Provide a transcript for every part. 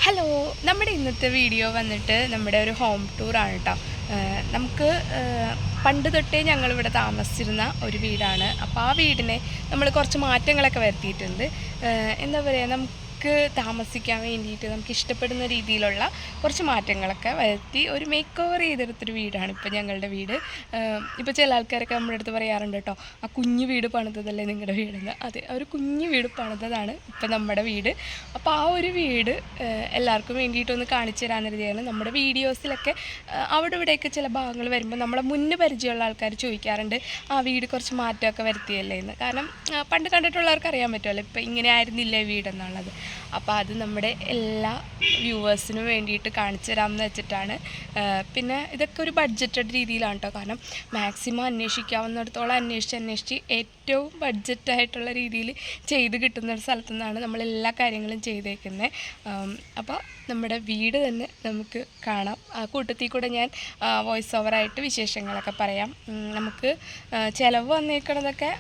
Hello, നമ്മുടെ ഇന്നത്തെ video വന്നിട്ട് നമ്മുടെ ഒരു ഹോം ടൂറാണ് കേട്ടോ. നമുക്ക് പണ്ട് തൊട്ടേ ഞങ്ങളിവിടെ താമസിച്ചിരുന്ന ഒരു വീടാണ്. അപ്പോൾ ആ വീടിനെ നമ്മൾ കുറച്ച് മാറ്റങ്ങളൊക്കെ വരുത്തിയിട്ടുണ്ട്. എന്താ പറയുക, നമുക്ക് താമസിക്കാൻ വേണ്ടിയിട്ട് നമുക്ക് ഇഷ്ടപ്പെടുന്ന രീതിയിലുള്ള കുറച്ച് മാറ്റങ്ങളൊക്കെ വരുത്തി ഒരു മേക്ക് ഓവർ ചെയ്തെടുത്തൊരു വീടാണ് ഇപ്പോൾ ഞങ്ങളുടെ വീട്. ഇപ്പോൾ ചില ആൾക്കാരൊക്കെ നമ്മുടെ അടുത്ത് പറയാറുണ്ട് കേട്ടോ, ആ കുഞ്ഞു വീട് പണിതതല്ലേ നിങ്ങളുടെ വീടെന്ന്. അതെ, ആ ഒരു കുഞ്ഞു വീട് പണിതതാണ് ഇപ്പോൾ നമ്മുടെ വീട്. അപ്പോൾ ആ ഒരു വീട് എല്ലാവർക്കും വേണ്ടിയിട്ടൊന്ന് കാണിച്ചു തരാമെന്ന് കരുതിയാണ്. നമ്മുടെ വീഡിയോസിലൊക്കെ അവിടെ ഇവിടെയൊക്കെ ചില ഭാഗങ്ങൾ വരുമ്പോൾ നമ്മളെ മുന്നേ പരിചയമുള്ള ആൾക്കാർ ചോദിക്കാറുണ്ട്, ആ വീട് കുറച്ച് മാറ്റമൊക്കെ വരുത്തിയല്ലേ എന്ന്. കാരണം പണ്ട് കണ്ടിട്ടുള്ളവർക്ക് അറിയാൻ പറ്റുമല്ലോ ഇപ്പോൾ ഇങ്ങനെ ആയിരുന്നില്ല വീടെന്നുള്ളത്. അപ്പോൾ അത് നമ്മുടെ എല്ലാ വ്യൂവേഴ്സിനും വേണ്ടിയിട്ട് കാണിച്ചു തരാമെന്ന് വെച്ചിട്ടാണ്. പിന്നെ ഇതൊക്കെ ഒരു ബഡ്ജറ്റഡ് രീതിയിലാണ് കേട്ടോ. കാരണം മാക്സിമം അന്വേഷിക്കാവുന്നിടത്തോളം അന്വേഷിച്ച് ഏറ്റവും ബഡ്ജറ്റായിട്ടുള്ള രീതിയിൽ ചെയ്ത് കിട്ടുന്ന ഒരു സ്ഥലത്തു നിന്നാണ് നമ്മളെല്ലാ കാര്യങ്ങളും ചെയ്തേക്കുന്നത്. അപ്പോൾ നമ്മുടെ വീട് തന്നെ നമുക്ക് കാണാം. ആ കൂട്ടത്തിൽ കൂടെ ഞാൻ വോയിസ് ഓവറായിട്ട് വിശേഷങ്ങളൊക്കെ പറയാം. നമുക്ക് ചിലവ് വന്നേക്കണതൊക്കെ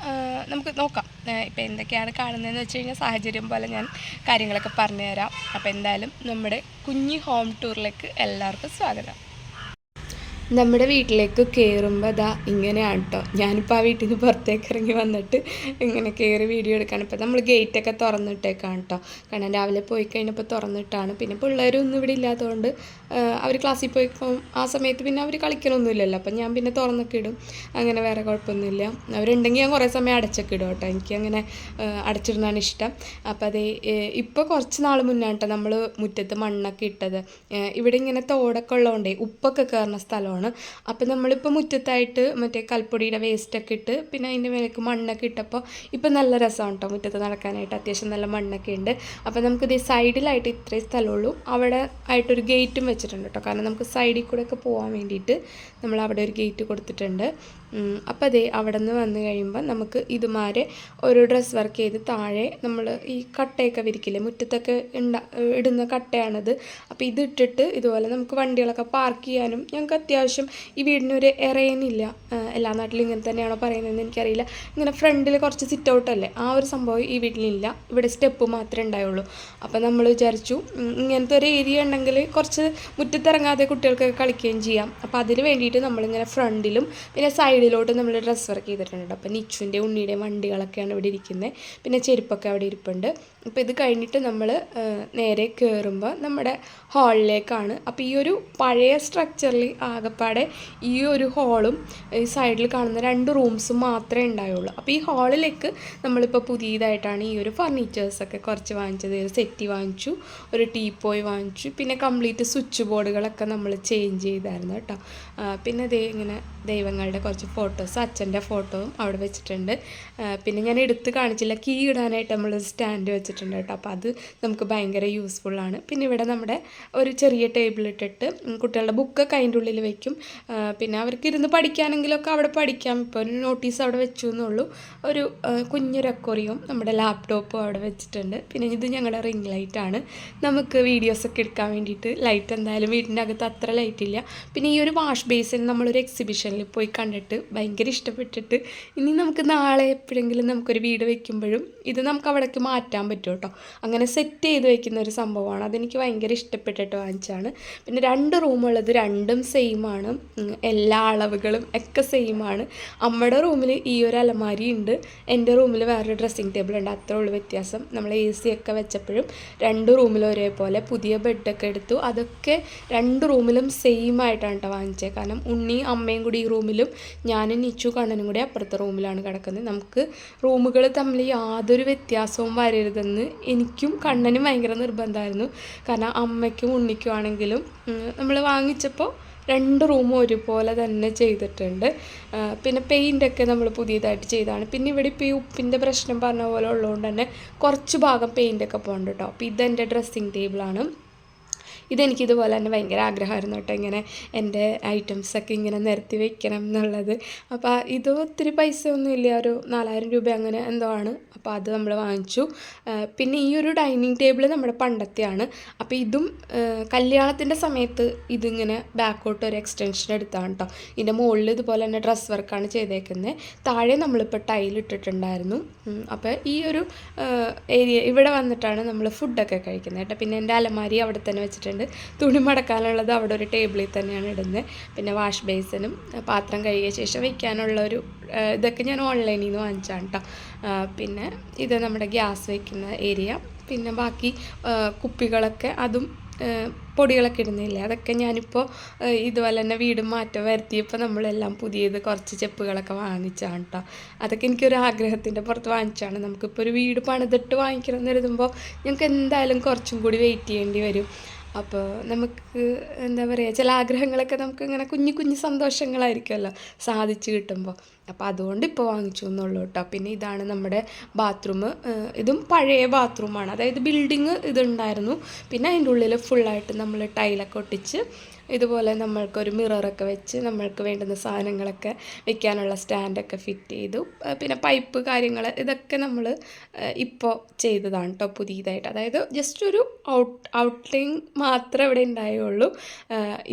നമുക്ക് നോക്കാം. ഇപ്പോൾ എന്തൊക്കെയാണ് കാണുന്നതെന്ന് വെച്ച് കഴിഞ്ഞാൽ സാഹചര്യം പോലെ ഞാൻ കാര്യങ്ങളൊക്കെ പറഞ്ഞുതരാം. അപ്പോൾ എന്തായാലും നമ്മുടെ കുഞ്ഞി ഹോം ടൂറിലേക്ക് എല്ലാവർക്കും സ്വാഗതം. നമ്മുടെ വീട്ടിലേക്ക് കയറുമ്പോൾ അതാ ഇങ്ങനെയാണ് കേട്ടോ. ഞാനിപ്പോൾ ആ വീട്ടിൽ നിന്ന് പുറത്തേക്ക് ഇറങ്ങി വന്നിട്ട് ഇങ്ങനെ കയറി വീഡിയോ എടുക്കുകയാണ്. ഇപ്പോൾ നമ്മൾ ഗേറ്റൊക്കെ തുറന്നിട്ടേക്കാണ് കേട്ടോ. കാരണം രാവിലെ പോയി കഴിഞ്ഞപ്പോൾ തുറന്നിട്ടാണ്. പിന്നെ പിള്ളേരൊന്നും ഇവിടെ ഇല്ലാത്തതുകൊണ്ട് അവർ ക്ലാസ്സിൽ പോയിപ്പോൾ ആ സമയത്ത് പിന്നെ അവർ കളിക്കണമൊന്നുമില്ലല്ലോ. അപ്പം ഞാൻ പിന്നെ തുറന്നൊക്കെ ഇടും. അങ്ങനെ വേറെ കുഴപ്പമൊന്നുമില്ല. അവരുണ്ടെങ്കിൽ ഞാൻ കുറേ സമയം അടച്ചൊക്കെ ഇടും കേട്ടോ. എനിക്കങ്ങനെ അടച്ചിടുന്നതാണ് ഇഷ്ടം. അപ്പോൾ അതേ ഇപ്പോൾ കുറച്ച് നാൾ മുന്നേ കേട്ടോ നമ്മൾ മുറ്റത്ത് മണ്ണൊക്കെ ഇട്ടത്. ഇവിടെ ഇങ്ങനെ തോടൊക്കെ ഉള്ളതുകൊണ്ടേ ഉപ്പൊക്കെ കയറുന്ന സ്ഥലമാണ്. അപ്പോൾ നമ്മളിപ്പോൾ മുറ്റത്തായിട്ട് മറ്റേ കൽപ്പൊടിയുടെ വേസ്റ്റൊക്കെ ഇട്ട് പിന്നെ അതിൻ്റെ മേലേക്ക് മണ്ണൊക്കെ ഇട്ടപ്പോൾ ഇപ്പം നല്ല രസമാണ് കേട്ടോ മുറ്റത്ത് നടക്കാനായിട്ട്. അത്യാവശ്യം നല്ല മണ്ണൊക്കെ ഉണ്ട്. അപ്പോൾ നമുക്കിത് സൈഡിലായിട്ട് ഇത്രയും സ്ഥലമുള്ളൂ. അവിടെ ആയിട്ടൊരു ഗേറ്റും വെച്ചിട്ടുണ്ട് കേട്ടോ. കാരണം നമുക്ക് സൈഡിൽ കൂടെ ഒക്കെ പോകാൻ വേണ്ടിയിട്ട് നമ്മൾ അവിടെ ഒരു ഗേറ്റ് കൊടുത്തിട്ടുണ്ട്. അപ്പോൾ അതേ അവിടെ നിന്ന് വന്നു കഴിയുമ്പോൾ നമുക്ക് ഇതുമാരെ ഒരു ഡ്രസ് വർക്ക് ചെയ്ത് താഴെ നമ്മൾ ഈ കട്ടയൊക്കെ വിരിക്കില്ലേ, മുറ്റത്തൊക്കെ ഇടുന്ന കട്ടയാണിത്. അപ്പോൾ ഇതിട്ടിട്ട് ഇതുപോലെ നമുക്ക് വണ്ടികളൊക്കെ പാർക്ക് ചെയ്യാനും. ഞങ്ങൾക്ക് അത്യാവശ്യം ഈ വീടിനൊരു എറയനില്ല. എല്ലാ നാട്ടിലും ഇങ്ങനെ തന്നെയാണോ പറയുന്നതെന്ന് എനിക്കറിയില്ല. ഇങ്ങനെ ഫ്രണ്ടിൽ കുറച്ച് സിറ്റ് ഔട്ടല്ലേ, ആ ഒരു സംഭവം ഈ വീട്ടിലില്ല. ഇവിടെ സ്റ്റെപ്പ് മാത്രമേ ഉണ്ടായുള്ളൂ. അപ്പോൾ നമ്മൾ വിചാരിച്ചു ഇങ്ങനത്തെ ഒരു ഏരിയ ഉണ്ടെങ്കിൽ കുറച്ച് മുറ്റത്തിറങ്ങാതെ കുട്ടികൾക്കൊക്കെ കളിക്കുകയും ചെയ്യാം. അപ്പോൾ അതിന് വേണ്ടിയിട്ട് നമ്മളിങ്ങനെ ഫ്രണ്ടിലും പിന്നെ സൈഡിലോട്ട് നമ്മൾ ഡ്രസ് വർക്ക് ചെയ്തിട്ടുണ്ട്. അപ്പോൾ നിച്ചുവിൻ്റെ ഉണ്ണിയുടെയും വണ്ടികളൊക്കെയാണ് ഇവിടെ ഇരിക്കുന്നത്. പിന്നെ ചെരുപ്പൊക്കെ അവിടെ ഇരിപ്പുണ്ട്. അപ്പോൾ ഇത് കഴിഞ്ഞിട്ട് നമ്മൾ നേരെ കയറുമ്പോൾ നമ്മുടെ ഹാളിലേക്കാണ്. അപ്പോൾ ഈ ഒരു പഴയ സ്ട്രക്ചറിൽ ആകെപ്പാടെ ഈ ഒരു ഹാളും ഈ സൈഡിൽ കാണുന്ന 2 റൂംസും മാത്രമേ ഉണ്ടായുള്ളൂ. അപ്പോൾ ഈ ഹാളിലേക്ക് നമ്മളിപ്പോൾ പുതിയതായിട്ടാണ് ഈ ഒരു ഫർണിച്ചേഴ്സൊക്കെ കുറച്ച് വാങ്ങിച്ചത്. ഒരു സെറ്റി വാങ്ങിച്ചു, ഒരു ടീപ്പോയ് വാങ്ങിച്ചു, പിന്നെ കംപ്ലീറ്റ് സ്വിച്ച് ബോർഡുകളൊക്കെ നമ്മൾ ചേഞ്ച് ചെയ്തായിരുന്നു കേട്ടോ. പിന്നെ ഇങ്ങനെ ദൈവങ്ങളുടെ കുറച്ച് ഫോട്ടോസ്, അച്ഛൻ്റെ ഫോട്ടോയും അവിടെ വെച്ചിട്ടുണ്ട്. പിന്നെ ഞാൻ എടുത്ത് കാണിച്ചില്ല, കീ ഇടാനായിട്ട് നമ്മൾ സ്റ്റാൻഡ് വെച്ചിട്ടുണ്ട് കേട്ടോ. അപ്പോൾ അത് നമുക്ക് ഭയങ്കര യൂസ്ഫുള്ളാണ്. പിന്നെ ഇവിടെ നമ്മുടെ ഒരു ചെറിയ ടേബിൾ ഇട്ടിട്ട് കുട്ടികളുടെ ബുക്കൊക്കെ അതിൻ്റെ ഉള്ളിൽ വയ്ക്കും. പിന്നെ അവർക്ക് ഇരുന്ന് പഠിക്കാനെങ്കിലൊക്കെ അവിടെ പഠിക്കാം. ഇപ്പോൾ ഒരു നോട്ടീസ് അവിടെ വെച്ചു എന്നുള്ളൂ. ഒരു കുഞ്ഞൊരു അക്വേറിയവും നമ്മുടെ ലാപ്ടോപ്പും അവിടെ വെച്ചിട്ടുണ്ട്. പിന്നെ ഇത് ഞങ്ങളുടെ റിംഗ് ലൈറ്റാണ്. നമുക്ക് വീഡിയോസൊക്കെ എടുക്കാൻ വേണ്ടിയിട്ട് ലൈറ്റ് എന്തായാലും വീടിൻ്റെ അകത്ത് അത്ര ലൈറ്റ് ഇല്ല. പിന്നെ ഈ ഒരു വാഷ് ബേസിൻ നമ്മളൊരു എക്സിബിഷനിൽ പോയി കണ്ടിട്ട് ഭയങ്കര ഇഷ്ടപ്പെട്ടിട്ട് ഇനി നമുക്ക് നാളെ എപ്പോഴെങ്കിലും നമുക്കൊരു വീട് വയ്ക്കുമ്പോഴും ഇത് നമുക്ക് അവിടേക്ക് മാറ്റാൻ പറ്റും കേട്ടോ. അങ്ങനെ സെറ്റ് ചെയ്ത് വയ്ക്കുന്ന ഒരു സംഭവമാണ്. അതെനിക്ക് ഭയങ്കര ഇഷ്ടപ്പെട്ടിട്ട് വാങ്ങിച്ചാണ്. പിന്നെ 2 റൂമുള്ളത് രണ്ടും സെയിമാണ്. എല്ലാ അളവുകളും ഒക്കെ സെയിമാണ്. അമ്മയുടെ റൂമിൽ ഈ ഒരു അലമാരി ഉണ്ട്, എൻ്റെ റൂമിൽ വേറൊരു ഡ്രസ്സിങ് ടേബിൾ ഉണ്ട്. അത്രേ ഉള്ളൂ വ്യത്യാസം. നമ്മൾ AC ഒക്കെ വെച്ചപ്പോഴും 2 റൂമിലും ഒരേപോലെ. പുതിയ ബെഡൊക്കെ എടുത്തു. അതൊക്കെ 2 റൂമിലും സെയിം ആയിട്ടാണ് കേട്ടോ വാങ്ങിച്ചത്. കാരണം ഉണ്ണി അമ്മയും കൂടി ഈ റൂമിലും ഞാനും നിച്ചു കണ്ണനും കൂടി അപ്പുറത്തെ റൂമിലാണ് കിടക്കുന്നത്. നമുക്ക് റൂമുകൾ തമ്മിൽ യാതൊരു വ്യത്യാസവും വരരുതെന്ന് എനിക്കും കണ്ണനും ഭയങ്കര നിർബന്ധമായിരുന്നു. കാരണം അമ്മയ്ക്കും ഉണ്ണിക്കും ആണെങ്കിലും നമ്മൾ വാങ്ങിച്ചപ്പോൾ 2 റൂമും ഒരുപോലെ തന്നെ ചെയ്തിട്ടുണ്ട്. പിന്നെ പെയിൻ്റൊക്കെ നമ്മൾ പുതിയതായിട്ട് ചെയ്തതാണ്. പിന്നെ ഇവിടെ ഇപ്പോൾ ഈ ഉപ്പിൻ്റെ പ്രശ്നം പറഞ്ഞ പോലെ ഉള്ളതുകൊണ്ട് തന്നെ കുറച്ച് ഭാഗം പെയിൻ്റൊക്കെ പോകുന്നുണ്ട് കേട്ടോ. അപ്പോൾ ഇതെൻ്റെ ഡ്രസ്സിങ് ടേബിളാണ്. ഇതെനിക്കിതുപോലെ തന്നെ ഭയങ്കര ആഗ്രഹമായിരുന്നു കേട്ടോ, ഇങ്ങനെ എൻ്റെ ഐറ്റംസൊക്കെ ഇങ്ങനെ നിരത്തി വെക്കണം എന്നുള്ളത്. അപ്പോൾ ഇത് ഒത്തിരി പൈസ ഒന്നും ഇല്ല, ഒരു 4000 രൂപ അങ്ങനെ എന്തോ ആണ്. അപ്പോൾ അത് നമ്മൾ വാങ്ങിച്ചു. പിന്നെ ഈ ഒരു ഡൈനിങ് ടേബിൾ നമ്മുടെ പണ്ടത്തെയാണ്. അപ്പോൾ ഇതും കല്യാണത്തിൻ്റെ സമയത്ത് ഇതിങ്ങനെ ബാക്കോട്ട് ഒരു എക്സ്റ്റൻഷൻ എടുത്താണ് കേട്ടോ. ഇതിൻ്റെ മുകളിൽ ഇതുപോലെ തന്നെ ഡ്രസ് വർക്കാണ് ചെയ്തേക്കുന്നത്. താഴെ നമ്മളിപ്പോൾ ടൈലിട്ടിട്ടുണ്ടായിരുന്നു. അപ്പോൾ ഈ ഒരു ഏരിയ ഇവിടെ വന്നിട്ടാണ് നമ്മൾ ഫുഡൊക്കെ കഴിക്കുന്നത് കേട്ടോ. പിന്നെ എൻ്റെ അലമാരി അവിടെ തന്നെ വെച്ചിട്ടുണ്ട്. തുണി മടക്കാനുള്ളത് അവിടെ ഒരു ടേബിളിൽ തന്നെയാണ് ഇടുന്നത്. പിന്നെ വാഷ് ബേസിനും പാത്രം കഴുകിയ ശേഷം വയ്ക്കാനുള്ളൊരു ഇതൊക്കെ ഞാൻ ഓൺലൈനിൽ നിന്ന് വാങ്ങിച്ചാണ് കേട്ടോ. പിന്നെ ഇത് നമ്മുടെ ഗ്യാസ് വയ്ക്കുന്ന ഏരിയ. പിന്നെ ബാക്കി കുപ്പികളൊക്കെ, അതും പൊടികളൊക്കെ ഇടുന്നില്ലേ, അതൊക്കെ ഞാനിപ്പോൾ ഇതുപോലെ തന്നെ വീട് മാറ്റം വരുത്തിയപ്പോൾ നമ്മളെല്ലാം പുതിയത് കുറച്ച് ചെപ്പുകളൊക്കെ വാങ്ങിച്ചാണ് കേട്ടോ. അതൊക്കെ എനിക്കൊരു ആഗ്രഹത്തിൻ്റെ പുറത്ത് വാങ്ങിച്ചാണ്. നമുക്കിപ്പോൾ ഒരു വീട് പണിതിട്ട് വാങ്ങിക്കണം എന്ന് എഴുതുമ്പോൾ ഞങ്ങൾക്ക് എന്തായാലും കുറച്ചും കൂടി വെയിറ്റ് ചെയ്യേണ്ടി വരും. അപ്പോൾ നമുക്ക് എന്താ പറയുക, ചില ആഗ്രഹങ്ങളൊക്കെ നമുക്ക് ഇങ്ങനെ കുഞ്ഞു കുഞ്ഞു സന്തോഷങ്ങളായിരിക്കുമല്ലോ സാധിച്ചു കിട്ടുമ്പോൾ. അപ്പോൾ അതുകൊണ്ട് ഇപ്പോൾ വാങ്ങിച്ചു എന്നുള്ളൂ കേട്ടോ. പിന്നെ ഇതാണ് നമ്മുടെ ബാത്റൂം. ഇതും പഴയ ബാത്റൂമാണ്, അതായത് ബിൽഡിങ് ഇതുണ്ടായിരുന്നു. പിന്നെ അതിൻ്റെ ഉള്ളിൽ ഫുള്ളായിട്ട് നമ്മൾ ടൈലൊക്കെ ഒട്ടിച്ച് ഇതുപോലെ നമ്മൾക്കൊരു മിററൊക്കെ വെച്ച് നമ്മൾക്ക് വേണ്ടുന്ന സാധനങ്ങളൊക്കെ വെക്കാനുള്ള സ്റ്റാൻഡൊക്കെ ഫിറ്റ് ചെയ്തു. പിന്നെ പൈപ്പ് കാര്യങ്ങൾ ഇതൊക്കെ നമ്മൾ ഇപ്പോൾ ചെയ്തതാണ് കേട്ടോ പുതിയതായിട്ട്. അതായത് ജസ്റ്റ് ഒരു ഔട്ട്ലൈൻ മാത്രമേ ഇവിടെ ഉണ്ടായുള്ളൂ.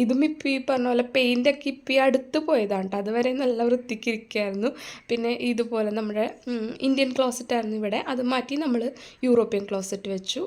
ഇതും ഇപ്പം ഈ പറഞ്ഞ പോലെ പെയിൻ്റൊക്കെ ഇപ്പം അടുത്ത് പോയതാണ് കേട്ടോ. അതുവരെ നല്ല വൃത്തിക്ക് ഇരിക്കുകയായിരുന്നു. പിന്നെ ഇതുപോലെ നമ്മുടെ ഇന്ത്യൻ ക്ലോസറ്റായിരുന്നു ഇവിടെ, അത് മാറ്റി നമ്മൾ യൂറോപ്യൻ ക്ലോസറ്റ് വെച്ചു.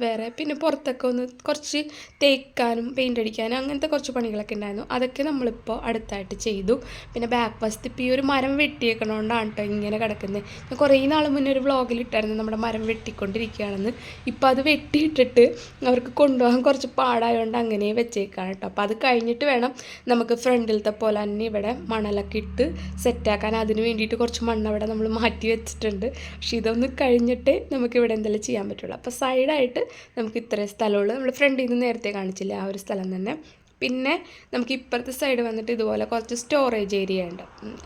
വേറെ പിന്നെ പുറത്തൊക്കെ ഒന്ന് കുറച്ച് തേക്കാനും പെയിൻ്റ് അടിക്കാനും അങ്ങനത്തെ കുറച്ച് പണികളൊക്കെ ഉണ്ടായിരുന്നു. അതൊക്കെ നമ്മളിപ്പോൾ അടുത്തായിട്ട് ചെയ്തു. പിന്നെ ബാക്ക് വശത്ത് ഇപ്പോൾ ഈ ഒരു മരം വെട്ടിയേക്കണോണ്ടാണ് കേട്ടോ ഇങ്ങനെ കിടക്കുന്നത്. ഞാൻ കുറേ നാൾ മുന്നേ ഒരു വ്ളോഗിൽ ഇട്ടായിരുന്നു നമ്മുടെ മരം വെട്ടിക്കൊണ്ടിരിക്കുകയാണെന്ന്. ഇപ്പോൾ അത് വെട്ടിയിട്ടിട്ട് അവർക്ക് കൊണ്ടുപോകാൻ കുറച്ച് പാടായതുകൊണ്ട് അങ്ങനെ വെച്ചേക്കാണ് കേട്ടോ. അപ്പോൾ അത് കഴിഞ്ഞിട്ട് വേണം നമുക്ക് ഫ്രണ്ടിലത്തെ പോലെ തന്നെ ഇവിടെ മണലൊക്കെ ഇട്ട് സെറ്റാക്കാൻ. അതിന് വേണ്ടിയിട്ട് കുറച്ച് മണ്ണ് അവിടെ നമ്മൾ മാറ്റി വെച്ചിട്ടുണ്ട്. പക്ഷേ ഇതൊന്ന് കഴിഞ്ഞിട്ട് നമുക്ക് ഇവിടെ എന്തെങ്കിലും ചെയ്യാൻ പറ്റുള്ളൂ. അപ്പോൾ സൈഡായിട്ട് നമുക്ക് ഇത്രയും സ്ഥലമുള്ളൂ. നമ്മൾ ഫ്രണ്ടിൽ നിന്ന് നേരത്തെ കാണിച്ചില്ല ആ ഒരു സ്ഥലം തന്നെ. പിന്നെ നമുക്ക് ഇപ്പുറത്തെ സൈഡ് വന്നിട്ട് ഇതുപോലെ കുറച്ച് സ്റ്റോറേജ് ഏരിയ ഉണ്ട്.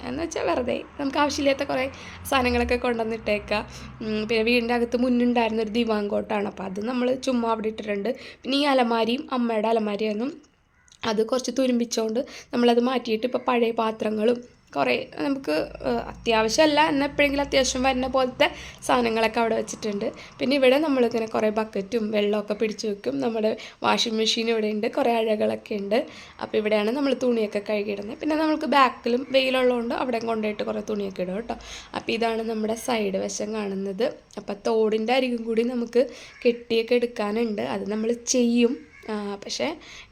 എന്ന് വെച്ചാൽ വെറുതെ നമുക്ക് ആവശ്യമില്ലാത്ത കുറേ സാധനങ്ങളൊക്കെ കൊണ്ടുവന്നിട്ടേക്കാം. പിന്നെ വീടിൻ്റെ അകത്ത് മുന്നുണ്ടായിരുന്നൊരു ദിവാങ്കോട്ടാണ്, അപ്പോൾ അത് നമ്മൾ ചുമ്മാ അവിടെ ഇട്ടിട്ടുണ്ട്. പിന്നെ ഈ അലമാരിയും അമ്മയുടെ അലമാരിയായിരുന്നു, അത് കുറച്ച് തുരുമ്പിച്ചുകൊണ്ട് നമ്മളത് മാറ്റിയിട്ട് ഇപ്പോൾ പഴയ പാത്രങ്ങളും കുറേ നമുക്ക് അത്യാവശ്യമല്ല എന്നാൽ എപ്പോഴെങ്കിലും അത്യാവശ്യം വരുന്ന പോലത്തെ സാധനങ്ങളൊക്കെ അവിടെ വെച്ചിട്ടുണ്ട്. പിന്നെ ഇവിടെ നമ്മളിങ്ങനെ കുറേ ബക്കറ്റും വെള്ളമൊക്കെ പിടിച്ച് വെക്കും. നമ്മുടെ വാഷിംഗ് മെഷീൻ ഇവിടെ ഉണ്ട്, കുറേ അഴകളൊക്കെ ഉണ്ട്. അപ്പോൾ ഇവിടെയാണ് നമ്മൾ തുണിയൊക്കെ കഴുകിയിടുന്നത്. പിന്നെ നമുക്ക് ബാക്കിലും വെയിലുള്ളതുകൊണ്ട് അവിടെ കൊണ്ടുപോയിട്ട് കുറേ തുണിയൊക്കെ ഇടും കേട്ടോ. അപ്പോൾ ഇതാണ് നമ്മുടെ സൈഡ് വശം കാണുന്നത്. അപ്പോൾ തോടിൻ്റെ അരികും കൂടി നമുക്ക് കെട്ടിയൊക്കെ എടുക്കാനുണ്ട്, അത് നമ്മൾ ചെയ്യും. പക്ഷേ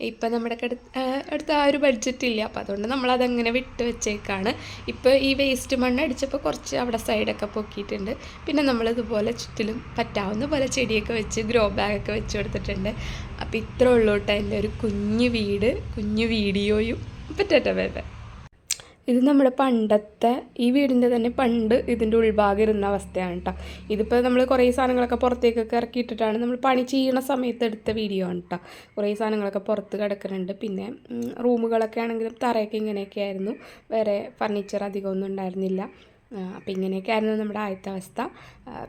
ഇപ്പം നമ്മുടെ അടുത്ത് ആ ഒരു ബഡ്ജറ്റ് ഇല്ല. അപ്പോൾ അതുകൊണ്ട് നമ്മളതങ്ങനെ വിട്ട് വെച്ചേക്കാണ്. ഇപ്പോൾ ഈ വേസ്റ്റ് മണ്ണ് അടിച്ചപ്പോൾ കുറച്ച് അവിടെ സൈഡൊക്കെ പൊക്കിയിട്ടുണ്ട്. പിന്നെ നമ്മളിതുപോലെ ചുറ്റിലും പറ്റാവുന്ന പോലെ ചെടിയൊക്കെ വെച്ച് ഗ്രോ ബാഗൊക്കെ വെച്ച് കൊടുത്തിട്ടുണ്ട്. അപ്പോൾ ഇത്രേ ഉള്ളൂ കേട്ടോ എൻ്റെ ഒരു കുഞ്ഞു വീട്, കുഞ്ഞു വീഡിയോയും. പറ്റട്ടെ ബേബേ. ഇത് നമ്മുടെ പണ്ടത്തെ ഈ വീടിൻ്റെ തന്നെ പണ്ട് ഇതിൻ്റെ ഉൾഭാഗം ഇരുന്ന അവസ്ഥയാണ് കേട്ടോ. ഇതിപ്പോൾ നമ്മൾ കുറേ സാധനങ്ങളൊക്കെ പുറത്തേക്കൊക്കെ ഇറക്കിയിട്ടിട്ടാണ് നമ്മൾ പണി ചെയ്യുന്ന സമയത്ത് എടുത്ത വീഡിയോ ആണ് കേട്ടോ. കുറേ സാധനങ്ങളൊക്കെ പുറത്ത് കിടക്കുന്നുണ്ട്. പിന്നെ റൂമുകളൊക്കെ ആണെങ്കിലും തറയൊക്കെ ഇങ്ങനെയൊക്കെ ആയിരുന്നു, വേറെ ഫർണിച്ചർ അധികമൊന്നും ഉണ്ടായിരുന്നില്ല. അപ്പോൾ ഇങ്ങനെയൊക്കെ ആയിരുന്നു നമ്മുടെ ആദ്യത്തെ അവസ്ഥ.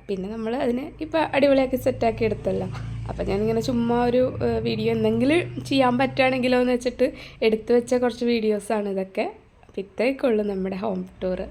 പിന്നെ നമ്മൾ അതിന് ഇപ്പോൾ അടിപൊളിയാക്കി സെറ്റാക്കി എടുത്തല്ലോ. അപ്പോൾ ഞാനിങ്ങനെ ചുമ്മാ ഒരു വീഡിയോ എന്തെങ്കിലും ചെയ്യാൻ പറ്റുകയാണെങ്കിലോ എന്ന് വെച്ചിട്ട് എടുത്തു വെച്ച കുറച്ച് വീഡിയോസാണ് ഇതൊക്കെ. ഇത്രയൊക്കെ ഉള്ളൂ നമ്മുടെ ഹോം ടൂറ്.